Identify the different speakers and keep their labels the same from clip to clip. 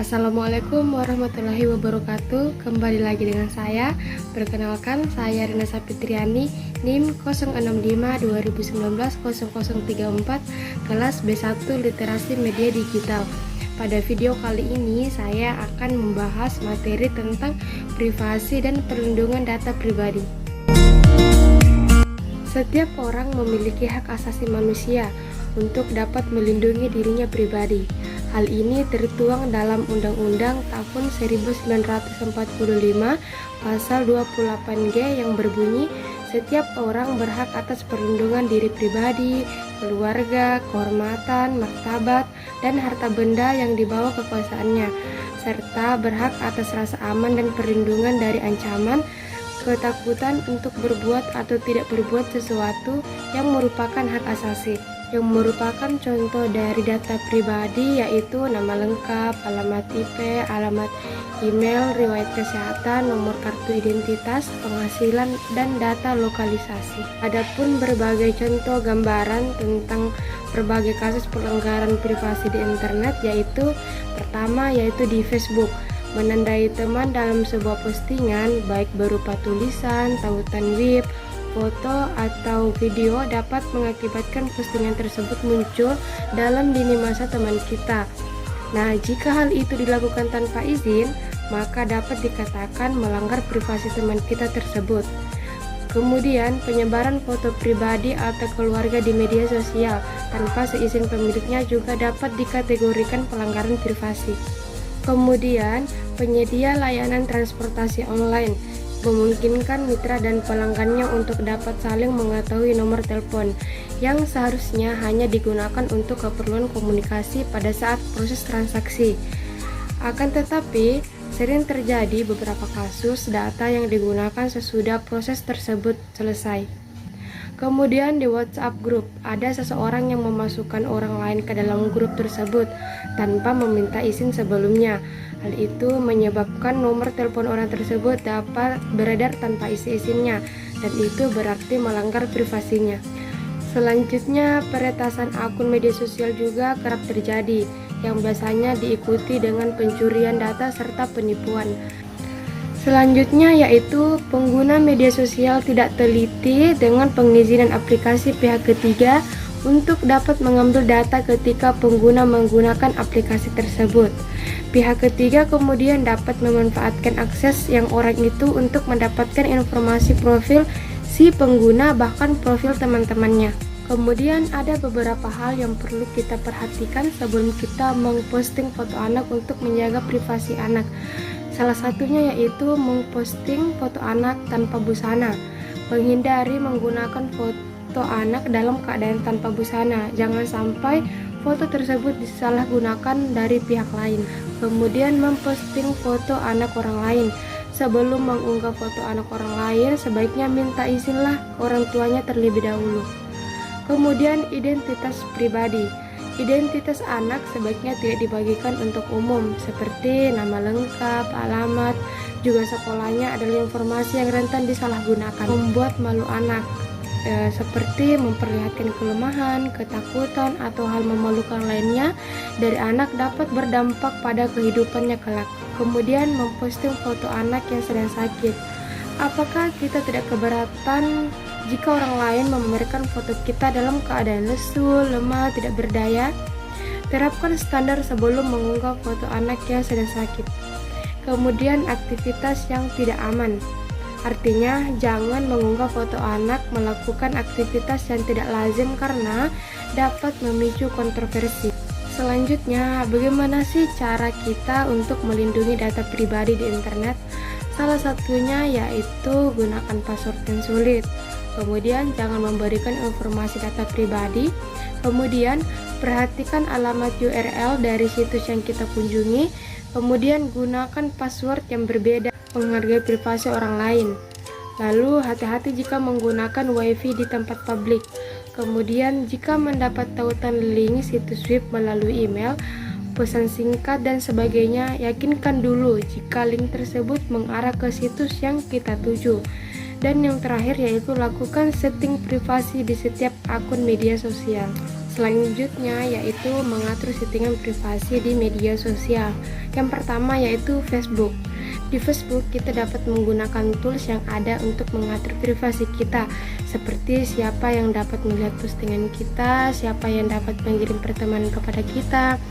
Speaker 1: Assalamualaikum warahmatullahi wabarakatuh. Kembali lagi dengan saya. Perkenalkan, saya Rina Sapitriani, NIM 065-2019-0034, kelas B1 Literasi Media Digital. Pada video kali ini saya akan membahas materi tentang privasi dan perlindungan data pribadi. Setiap orang memiliki hak asasi manusia untuk dapat melindungi dirinya pribadi. Hal ini tertuang dalam Undang-Undang tahun 1945 pasal 28G yang berbunyi, setiap orang berhak atas perlindungan diri pribadi, keluarga, kehormatan, martabat, dan harta benda yang dibawa kekuasaannya, serta berhak atas rasa aman dan perlindungan dari ancaman, ketakutan untuk berbuat atau tidak berbuat sesuatu yang merupakan hak asasi. Yang merupakan contoh dari data pribadi yaitu nama lengkap, alamat IP, alamat email, riwayat kesehatan, nomor kartu identitas, penghasilan, dan data lokalisasi. Adapun berbagai contoh gambaran tentang berbagai kasus pelanggaran privasi di internet yaitu pertama yaitu di Facebook. Menandai teman dalam sebuah postingan baik berupa tulisan, tautan web, foto atau video dapat mengakibatkan postingan tersebut muncul dalam lini masa teman kita. Nah, jika hal itu dilakukan tanpa izin, maka dapat dikatakan melanggar privasi teman kita tersebut. Kemudian, penyebaran foto pribadi atau keluarga di media sosial tanpa seizin pemiliknya juga dapat dikategorikan pelanggaran privasi. Kemudian, penyedia layanan transportasi online memungkinkan mitra dan pelanggannya untuk dapat saling mengetahui nomor telepon yang seharusnya hanya digunakan untuk keperluan komunikasi pada saat proses transaksi. Akan tetapi, sering terjadi beberapa kasus data yang digunakan sesudah proses tersebut selesai. Kemudian di WhatsApp Group, ada seseorang yang memasukkan orang lain ke dalam grup tersebut tanpa meminta izin sebelumnya. Hal itu menyebabkan nomor telepon orang tersebut dapat beredar tanpa izin-izinnya, dan itu berarti melanggar privasinya. Selanjutnya, peretasan akun media sosial juga kerap terjadi, yang biasanya diikuti dengan pencurian data serta penipuan. Selanjutnya yaitu pengguna media sosial tidak teliti dengan pengizinan aplikasi pihak ketiga untuk dapat mengambil data ketika pengguna menggunakan aplikasi tersebut. Pihak ketiga kemudian dapat memanfaatkan akses yang orang itu untuk mendapatkan informasi profil si pengguna, bahkan profil teman-temannya. Kemudian ada beberapa hal yang perlu kita perhatikan sebelum kita memposting foto anak untuk menjaga privasi anak. Salah satunya yaitu memposting foto anak tanpa busana. Menghindari menggunakan foto anak dalam keadaan tanpa busana. Jangan sampai foto tersebut disalahgunakan dari pihak lain. Kemudian memposting foto anak orang lain. Sebelum mengunggah foto anak orang lain, sebaiknya minta izinlah orang tuanya terlebih dahulu. Kemudian identitas pribadi. Identitas anak sebaiknya tidak dibagikan untuk umum, seperti nama lengkap, alamat, juga sekolahnya adalah informasi yang rentan disalahgunakan. Membuat malu anak, seperti memperlihatkan kelemahan, ketakutan, atau hal memalukan lainnya dari anak dapat berdampak pada kehidupannya kelak. Kemudian memposting foto anak yang sedang sakit. Apakah kita tidak keberatan jika orang lain memamerkan foto kita dalam keadaan lesu, lemah, tidak berdaya? Terapkan standar sebelum mengunggah foto anak yang sedang sakit. Kemudian aktivitas yang tidak aman. Artinya, jangan mengunggah foto anak melakukan aktivitas yang tidak lazim karena dapat memicu kontroversi. Selanjutnya, bagaimana sih cara kita untuk melindungi data pribadi di internet? Salah satunya yaitu gunakan password yang sulit. Kemudian, jangan memberikan informasi data pribadi. Kemudian, perhatikan alamat URL dari situs yang kita kunjungi. Kemudian, gunakan password yang berbeda. Menghargai privasi orang lain. Lalu hati-hati jika menggunakan WiFi di tempat publik. Kemudian jika mendapat tautan link situs web melalui email, pesan singkat dan sebagainya, yakinkan dulu jika link tersebut mengarah ke situs yang kita tuju. Dan yang terakhir yaitu lakukan setting privasi di setiap akun media sosial. Selanjutnya yaitu mengatur settingan privasi di media sosial. Yang pertama yaitu Facebook. Di Facebook kita dapat menggunakan tools yang ada untuk mengatur privasi kita, seperti siapa yang dapat melihat postingan kita, siapa yang dapat mengirim pertemanan kepada kita,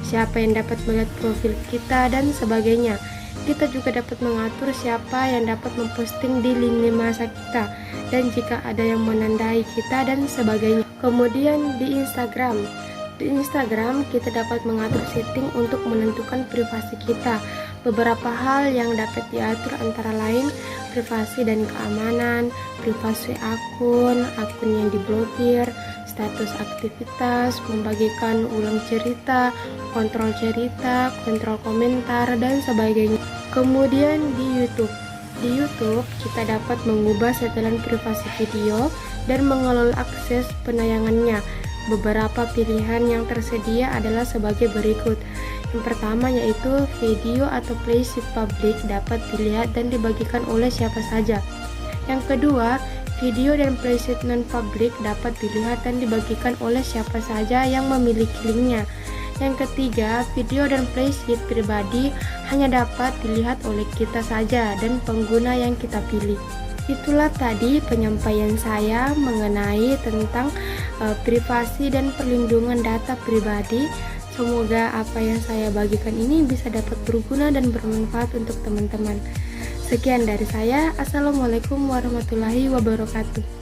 Speaker 1: siapa yang dapat melihat profil kita, dan sebagainya. Kita juga dapat mengatur siapa yang dapat memposting di lini masa kita, dan jika ada yang menandai kita, dan sebagainya. Kemudian di Instagram. Di Instagram kita dapat mengatur setting untuk menentukan privasi kita. Beberapa hal yang dapat diatur antara lain privasi dan keamanan, privasi akun yang diblokir, status aktivitas, membagikan ulang cerita, kontrol komentar, dan sebagainya. Kemudian di YouTube. Di YouTube kita dapat mengubah setelan privasi video dan mengelola akses penayangannya. Beberapa pilihan yang tersedia adalah sebagai berikut. Yang pertama yaitu video atau playlist publik dapat dilihat dan dibagikan oleh siapa saja. Yang kedua, video dan playlist non-publik dapat dilihat dan dibagikan oleh siapa saja yang memiliki linknya. Yang ketiga, video dan playlist pribadi hanya dapat dilihat oleh kita saja dan pengguna yang kita pilih. Itulah tadi penyampaian saya mengenai tentang privasi dan perlindungan data pribadi. Semoga apa yang saya bagikan ini bisa dapat berguna dan bermanfaat untuk teman-teman. Sekian dari saya. Assalamualaikum warahmatullahi wabarakatuh.